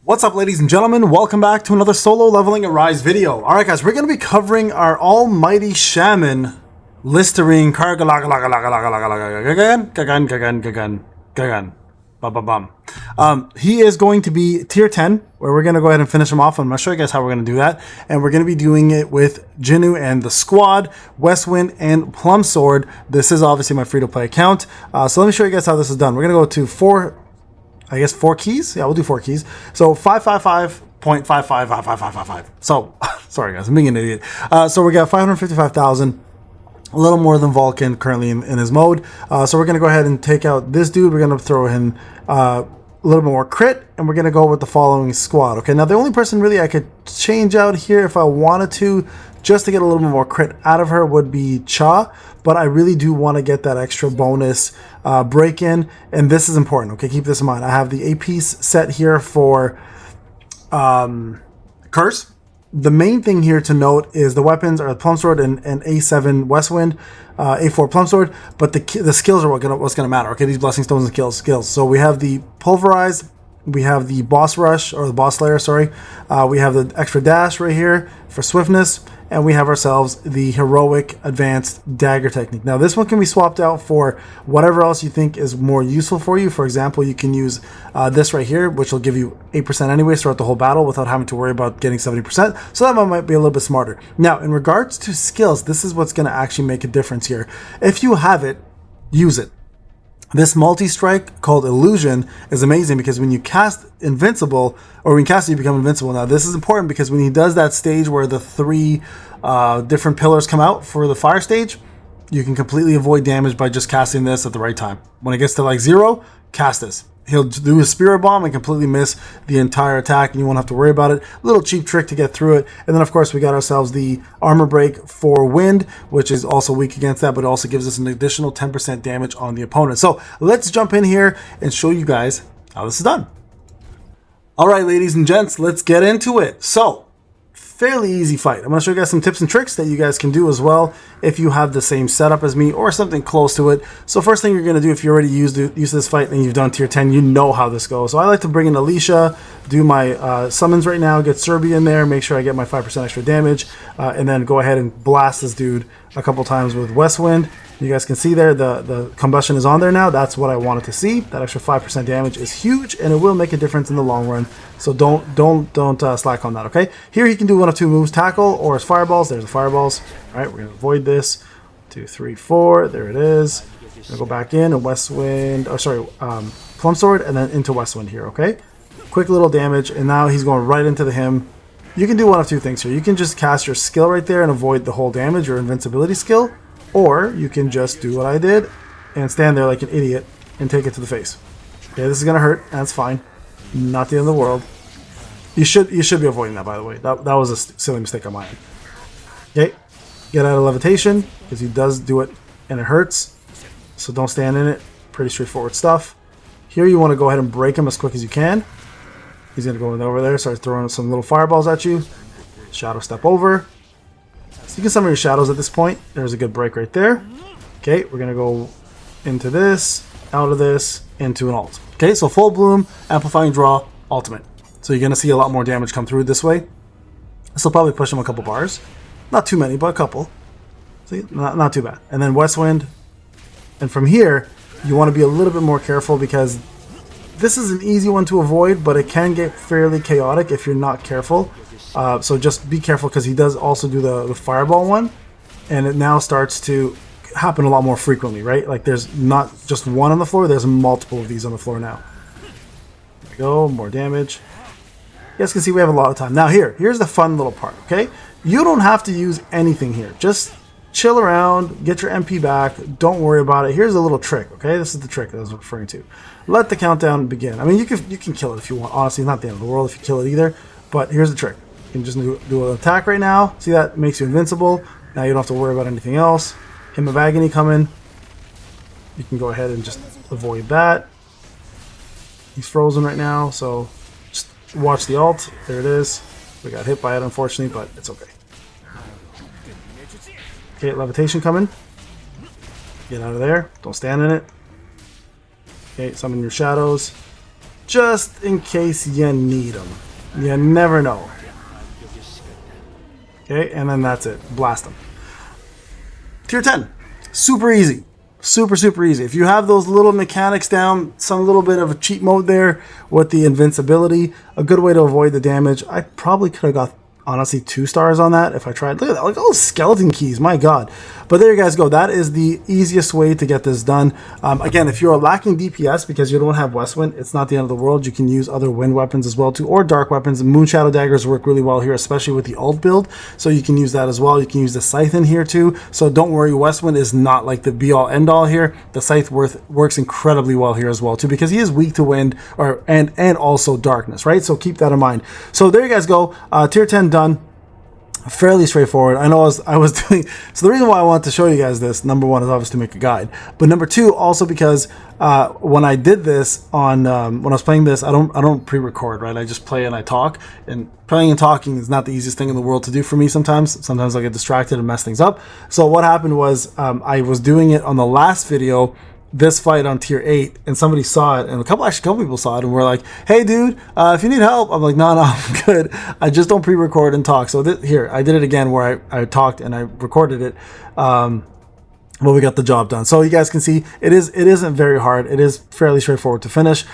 What's up, ladies and gentlemen? Welcome back to another solo leveling Arise video. Alright guys, we're going to be covering our almighty shaman, Listerine Kargalagan. He is going to be tier 10, where we're going to go ahead and finish him off. I'm going to show you guys how we're going to do that. And we're going to be doing it with Jinnu and the squad, Westwind and Plum Sword. This is obviously my free-to-play account. So let me show you guys how this is done. We're going to go to four keys. Yeah, we'll do 4 keys. So 555.555555. So, sorry guys, I'm being an idiot. So we got 555,000, a little more than Vulcan currently in his mode. So we're going to go ahead and take out this dude. We're going to throw in a little bit more crit, and we're going to go with the following squad. Okay, now the only person really I could change out here if I wanted to, just to get a little bit more crit out of her, would be Cha, but I really do want to get that extra bonus break-in, and this is important, okay? Keep this in mind. I have the A-piece set here for Curse. The main thing here to note is the weapons are the Plum Sword and A7 Westwind, A4 Plum Sword, but the skills are what's gonna matter, okay? These Blessing Stones and skills. So we have the Pulverize, we have the Boss Rush, or the Boss Slayer, sorry. We have the extra dash right here for swiftness, and we have ourselves the heroic advanced dagger technique. Now this one can be swapped out for whatever else you think is more useful for you. For example, you can use this right here, which will give you 8% anyways throughout the whole battle without having to worry about getting 70%. So that one might be a little bit smarter. Now, in regards to skills, this is what's going to actually make a difference here. If you have it, use it. This multi-strike called Illusion is amazing because when you cast Invincible, or when you cast it, you become invincible. Now, this is important because when he does that stage where the 3 different pillars come out for the fire stage, you can completely avoid damage by just casting this at the right time. When it gets to like 0, cast this. He'll do a Spirit Bomb and completely miss the entire attack, and you won't have to worry about it. A little cheap trick to get through it. And then, of course, we got ourselves the Armor Break for Wind, which is also weak against that, but it also gives us an additional 10% damage on the opponent. So let's jump in here and show you guys how this is done. All right, ladies and gents, let's get into it. So, fairly easy fight. I'm going to show you guys some tips and tricks that you guys can do as well if you have the same setup as me or something close to it. So first thing you're going to do, if you already used this fight and you've done tier 10, you know how this goes. So I like to bring in Alicia, do my summons right now, get Serbi in there, make sure I get my 5% extra damage, and then go ahead and blast this dude a couple times with Westwind. You guys can see there the combustion is on there now. That's what I wanted to see. That extra 5% damage is huge, and it will make a difference in the long run. So don't slack on that, okay? Here he can do one of 2 moves, tackle or his fireballs. There's the fireballs. All right, we're gonna avoid this. 2, 3, 4. There it is. We're gonna go back in and Westwind. Oh, sorry, Plum Sword, and then into Westwind here, okay? Quick little damage, and now he's going right into the him. You can do one of 2 things here. You can just cast your skill right there and avoid the whole damage, your invincibility skill. Or you can just do what I did and stand there like an idiot and take it to the face. Okay, this is gonna hurt. That's fine. Not the end of the world. You should be avoiding that, by the way. That was a silly mistake on my end. Okay, get out of levitation because he does do it and it hurts. So don't stand in it. Pretty straightforward stuff. Here you want to go ahead and break him as quick as you can. He's gonna go over there, start throwing some little fireballs at you. Shadow step over. So you can summon your shadows at this point. There's a good break right there. Okay, we're gonna go into this, out of this, into an ult. Okay, so full bloom, amplifying draw, ultimate. So you're gonna see a lot more damage come through this way. This will probably push him a couple bars. Not too many, but a couple. See, not too bad. And then Westwind. And from here, you want to be a little bit more careful because this is an easy one to avoid, but it can get fairly chaotic if you're not careful. So just be careful because he does also do the fireball one, and it now starts to happen a lot more frequently, right? Like there's not just one on the floor, there's multiple of these on the floor now. There we go, more damage. You guys can see we have a lot of time. Now here's the fun little part, okay? You don't have to use anything here. Just chill around, get your MP back, don't worry about it. Here's a little trick, okay? This is the trick that I was referring to. Let the countdown begin. I mean, you can kill it if you want. Honestly, not the end of the world if you kill it either, but here's the trick. You can just do an attack right now. See, that makes you invincible. Now you don't have to worry about anything else. Hymn of Agony coming. You can go ahead and just avoid that. He's frozen right now, so just watch the ult. There it is. We got hit by it, unfortunately, but it's okay. Okay, levitation coming. Get out of there. Don't stand in it. Okay, summon your shadows. just in case you need them. You never know. Okay, and then that's it. Blast them. Tier 10. Super easy. Super, super easy. If you have those little mechanics down, some little bit of a cheat mode there with the invincibility, a good way to avoid the damage. I probably could have got, honestly, 2 stars on that if I tried. Look at that, like all those skeleton keys, my god. But there you guys go. That is the easiest way to get this done. Again, if you're lacking DPS because you don't have Westwind, it's not the end of the world. You can use other wind weapons as well too, or dark weapons. Moon Shadow Daggers work really well here, especially with the ult build, so you can use that as well. You can use the Scythe in here too, so don't worry, Westwind is not like the be-all end-all here. The Scythe works incredibly well here as well too, because he is weak to wind and also darkness, right? So keep that in mind. So there you guys go. Tier 10 done. Fairly straightforward. I know I was doing, so the reason why I wanted to show you guys this, number one, is obviously to make a guide, but number two, also because when I did this on when I was playing this, I don't pre-record, right? I just play and I talk, and playing and talking is not the easiest thing in the world to do for me. Sometimes I get distracted and mess things up. So what happened was I was doing it on the last video, this fight on tier 8, and somebody saw it, and a couple people saw it and were like, hey dude, if you need help. I'm like, no, I'm good. I just don't pre-record and talk. So here, I did it again where I talked and I recorded it. Well, we got the job done. So you guys can see it isn't very hard. It is fairly straightforward to finish.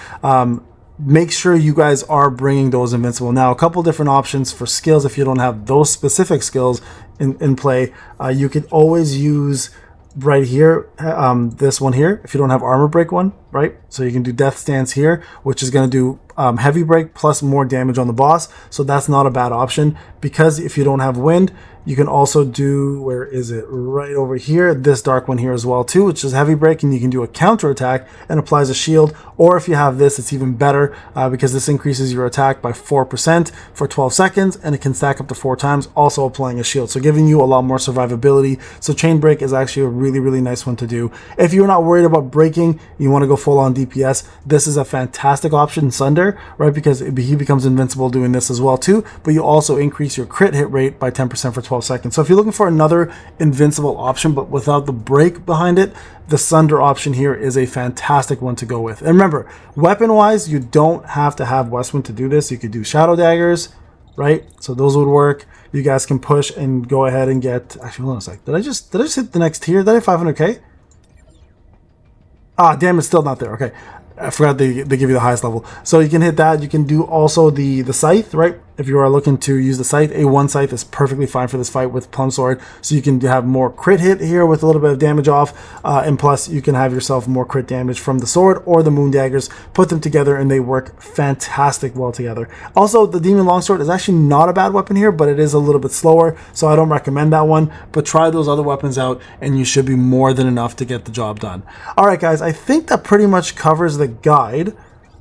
Make sure you guys are bringing those invincible. Now, a couple different options for skills. If you don't have those specific skills in play, you could always use right here, this one here, if you don't have armor break one, right? So you can do death stance here, which is going to do heavy break plus more damage on the boss. So that's not a bad option, because if you don't have wind, you can also do, where is it? Right over here, this dark one here as well too, which is heavy break, and you can do a counter attack and applies a shield. Or if you have this, it's even better, because this increases your attack by 4% for 12 seconds, and it can stack up to 4 times, also applying a shield, so giving you a lot more survivability. So chain break is actually a really, really nice one to do. If you're not worried about breaking, you want to go full on DPS, this is a fantastic option, Sunder, right? Because he becomes invincible doing this as well too, but you also increase your crit hit rate by 10% for 12 seconds. So if you're looking for another invincible option but without the break behind it, the Sunder option here is a fantastic one to go with. And remember, weapon wise, you don't have to have Westwind to do this. You could do Shadow Daggers, right? So those would work. You guys can push and go ahead and get, actually hold on a sec, did I just hit the next tier? Did I hit 500k? Ah, damn, it's still not there. Okay, I forgot they give you the highest level. So you can hit that. You can do also the Scythe, right? If you are looking to use the Scythe, A1 Scythe is perfectly fine for this fight with Plum Sword. So you can have more crit hit here with a little bit of damage off. And plus, you can have yourself more crit damage from the sword or the Moon Daggers. Put them together and they work fantastic well together. Also, the Demon Longsword is actually not a bad weapon here, but it is a little bit slower. So I don't recommend that one. But try those other weapons out and you should be more than enough to get the job done. All right, guys, I think that pretty much covers the guide.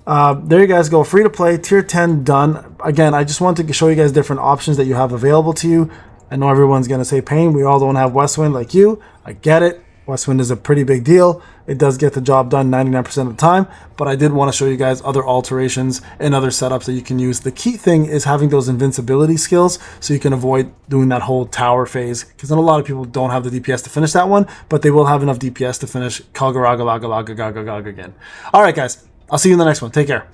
There you guys go, free to play, tier 10 done. Again, I just wanted to show you guys different options that you have available to you. I know everyone's going to say Payne, we all don't have Westwind like you. I get it. Westwind is a pretty big deal. It does get the job done 99% of the time, but I did want to show you guys other alterations and other setups that you can use. The key thing is having those invincibility skills so you can avoid doing that whole tower phase, because then a lot of people don't have the DPS to finish that one, but they will have enough DPS to finish KARGALAGAN again. All right, guys. I'll see you in the next one. Take care.